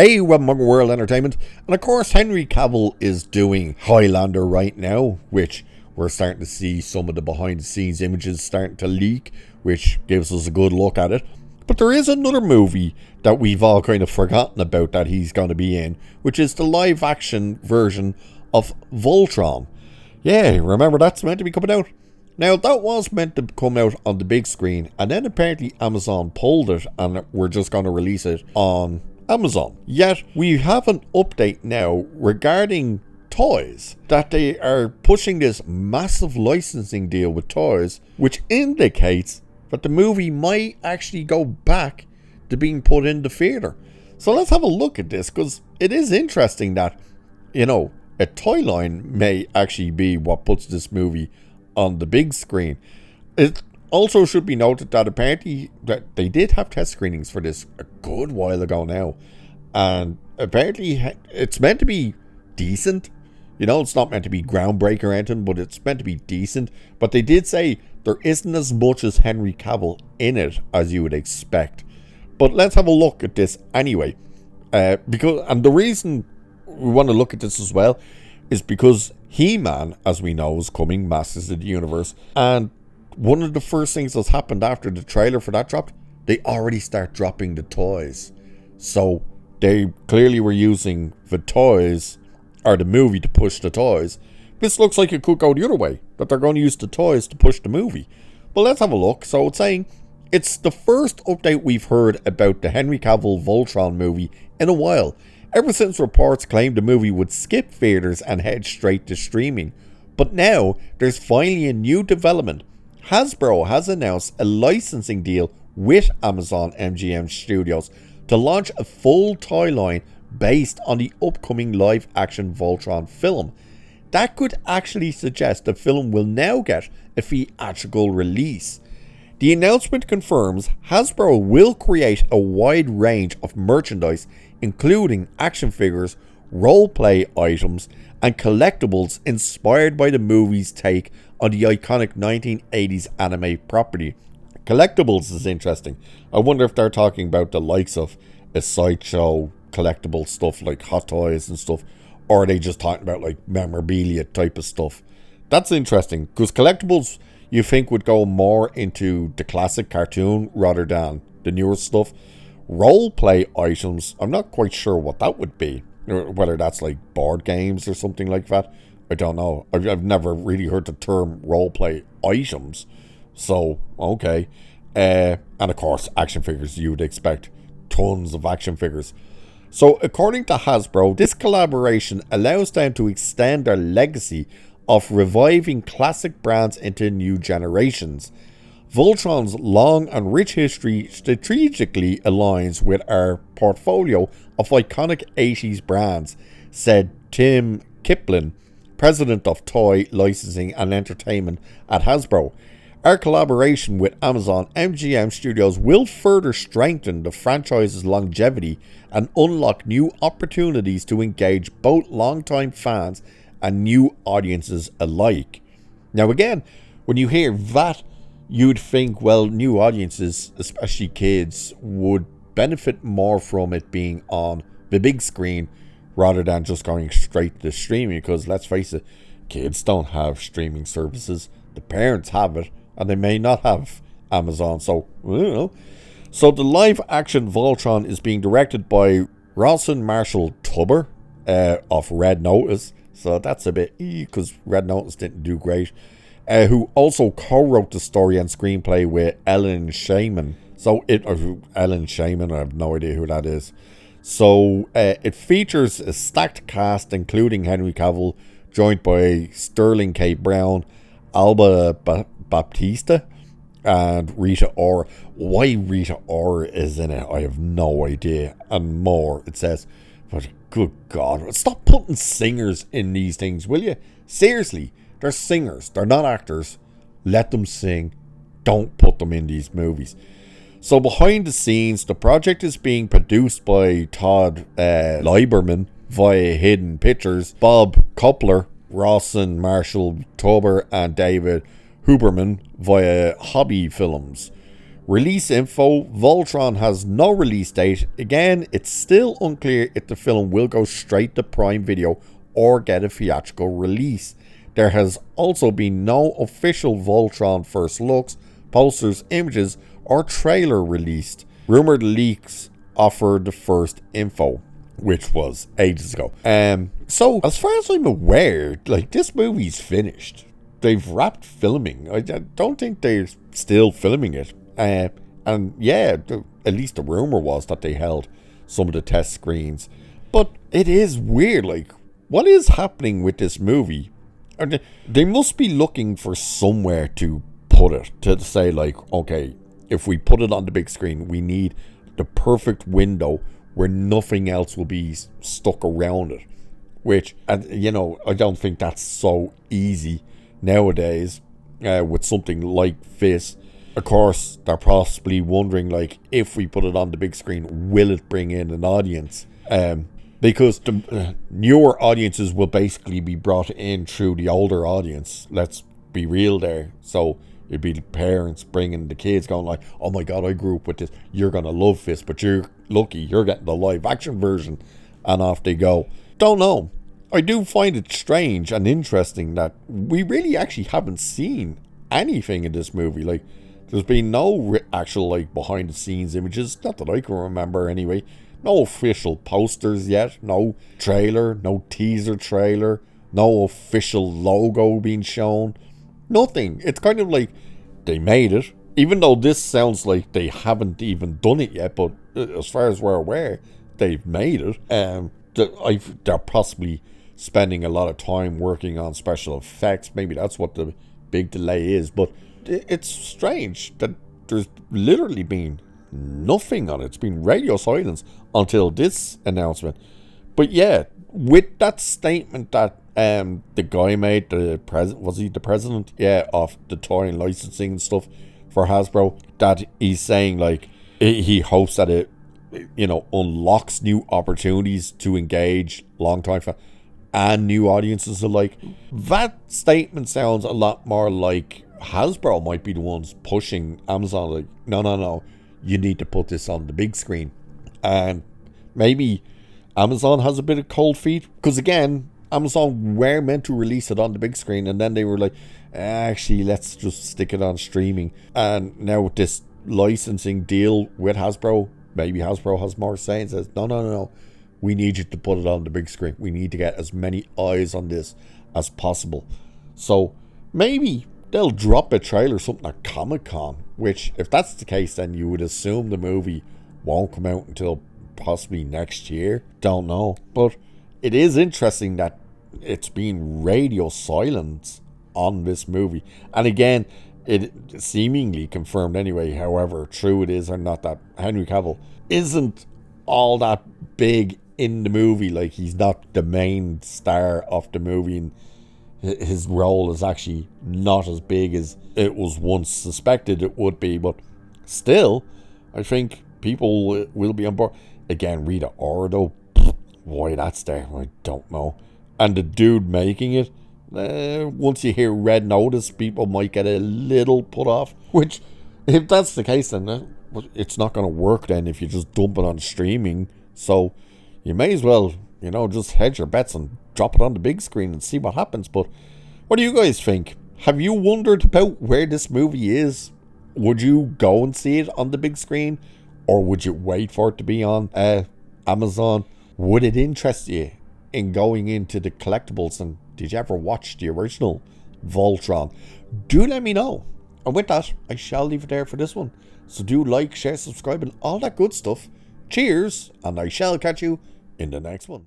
Hey, welcome to World Entertainment. And of course, Henry Cavill is doing Highlander right now, which we're starting to see some of the behind the scenes images starting to leak, which gives us a good look at it. But there is another movie that we've all kind of forgotten about that he's going to be in, which is the live action version of Voltron. Yeah, remember that's meant to be coming out? Now, that was meant to come out on the big screen, and then apparently Amazon pulled it and we're just going to release it on Amazon. Yet we have an update now regarding toys, that they are pushing this massive licensing deal with toys, which indicates that the movie might actually go back to being put in the theater. So let's have a look at this, because it is interesting that, you know, a toy line may actually be what puts this movie on the big screen. It also should be noted that apparently that they did have test screenings for this a good while ago now, and apparently it's meant to be decent. You know, it's not meant to be groundbreaking or anything, but it's meant to be decent. But they did say there isn't as much as Henry Cavill in it as you would expect. But let's have a look at this anyway, and the reason we want to look at this as well is because He-Man, as we know, is coming, Masters of the Universe, and one of the first things that's happened after the trailer for that dropped, they already start dropping the toys. So they clearly were using the toys, or the movie, to push the toys. This looks like it could go the other way, that they're going to use the toys to push the movie. But let's have a look. So it's saying it's the first update we've heard about the Henry Cavill Voltron movie in a while, ever since reports claimed the movie would skip theaters and head straight to streaming. But now there's finally a new development. Hasbro has announced a licensing deal with Amazon MGM Studios to launch a full toy line based on the upcoming live-action Voltron film. That could actually suggest the film will now get a theatrical release. The announcement confirms Hasbro will create a wide range of merchandise, including action figures, role-play items, and collectibles inspired by the movie's take on the iconic 1980s anime property. Collectibles is interesting. I wonder if they're talking about the likes of a sideshow collectible stuff like Hot Toys and stuff, or are they just talking about like memorabilia type of stuff? That's interesting, because collectibles you think would go more into the classic cartoon rather than the newer stuff. Role-play items, I'm not quite sure what that would be, or whether that's like board games or something like that. I don't know. I've never really heard the term role-play items. So, okay. And of course, action figures. You would expect tons of action figures. So, according to Hasbro, this collaboration allows them to extend their legacy of reviving classic brands into new generations. Voltron's long and rich history strategically aligns with our portfolio of iconic 80s brands, said Tim Kiplin, president of Toy Licensing and Entertainment at Hasbro. Our collaboration with Amazon MGM Studios will further strengthen the franchise's longevity and unlock new opportunities to engage both longtime fans and new audiences alike. Now again, when you hear that, you'd think, well, new audiences, especially kids, would benefit more from it being on the big screen rather than just going straight to streaming, because let's face it, kids don't have streaming services. The parents have it, and they may not have Amazon, so, I don't know. So the live-action Voltron is being directed by Rawson Marshall Tubber of Red Notice, so that's a bit because Red Notice didn't do great, who also co-wrote the story and screenplay with Ellen Shaman. Ellen Shaman, I have no idea who that is. So it features a stacked cast, including Henry Cavill, joined by Sterling K. Brown, Alba Baptista, and Rita Ora. Why Rita Ora is in it, I have no idea. And more, it says. But good God, stop putting singers in these things, will you? Seriously, they're singers, they're not actors. Let them sing. Don't put them in these movies. So behind the scenes, the project is being produced by Todd Lieberman via Hidden Pictures, Bob Coupler, Rawson Marshall Tubber, and David Huberman via Hobby Films. Release info: Voltron has no release date. Again, it's still unclear if the film will go straight to Prime Video or get a theatrical release. There has also been no official Voltron first looks, posters, images, or trailer released. Rumored leaks offered the first info, which was ages ago. So as far as I'm aware, like, this movie's finished. They've wrapped filming. I don't think they're still filming it. And yeah, at least the rumor was that they held some of the test screens. But it is weird, like, what is happening with this movie? They must be looking for somewhere to put it, to say, like, okay, if we put it on the big screen, we need the perfect window where nothing else will be stuck around it. Which, you know, I don't think that's so easy nowadays with something like this. Of course, they're possibly wondering, like, if we put it on the big screen, will it bring in an audience? Because the newer audiences will basically be brought in through the older audience. Let's be real there. So it'd be the parents bringing the kids, going like, oh my god, I grew up with this, you're gonna love this, but you're lucky you're getting the live action version. And off they go. Don't know. I do find it strange and interesting that we really actually haven't seen anything in this movie. Like, there's been no actual, like, behind the scenes images, not that I can remember anyway. No official posters yet, no trailer, no teaser trailer, no official logo being shown, nothing. It's kind of like they made it, even though this sounds like they haven't even done it yet, but as far as we're aware, they've made it. They're possibly spending a lot of time working on special effects. Maybe that's what the big delay is, but it's strange that there's literally been nothing on it. It's been radio silence until this announcement. But yeah, with that statement that the guy made, was he the president? Yeah, of the toy and licensing and stuff for Hasbro, that he's saying, like, he hopes that it, you know, unlocks new opportunities to engage long-time fans and new audiences alike. That statement sounds a lot more like Hasbro might be the ones pushing Amazon, like, no, you need to put this on the big screen. And maybe Amazon has a bit of cold feet, because again, Amazon were meant to release it on the big screen, and then they were like, actually, let's just stick it on streaming. And now with this licensing deal with Hasbro, maybe Hasbro has more say and says, no, we need you to put it on the big screen. We need to get as many eyes on this as possible. So maybe they'll drop a trailer, something at Comic-Con, which, if that's the case, then you would assume the movie won't come out until possibly next year. Don't know. But it is interesting that it's been radio silence on this movie. And again, it seemingly confirmed anyway, however true it is or not, that Henry Cavill isn't all that big in the movie. Like, he's not the main star of the movie, and his role is actually not as big as it was once suspected it would be. But still, I think people will be on board. Again, Rita Ora, though, why that's there, I don't know. And the dude making it, once you hear Red Notice, people might get a little put off. Which, if that's the case, then it's not going to work then if you just dump it on streaming. So you may as well, you know, just hedge your bets and drop it on the big screen and see what happens. But what do you guys think? Have you wondered about where this movie is? Would you go and see it on the big screen, or would you wait for it to be on Amazon? Would it interest you in going into the collectibles? And did you ever watch the original Voltron? Do let me know. And with that, I shall leave it there for this one. So do like, share, subscribe, and all that good stuff. Cheers, and I shall catch you in the next one.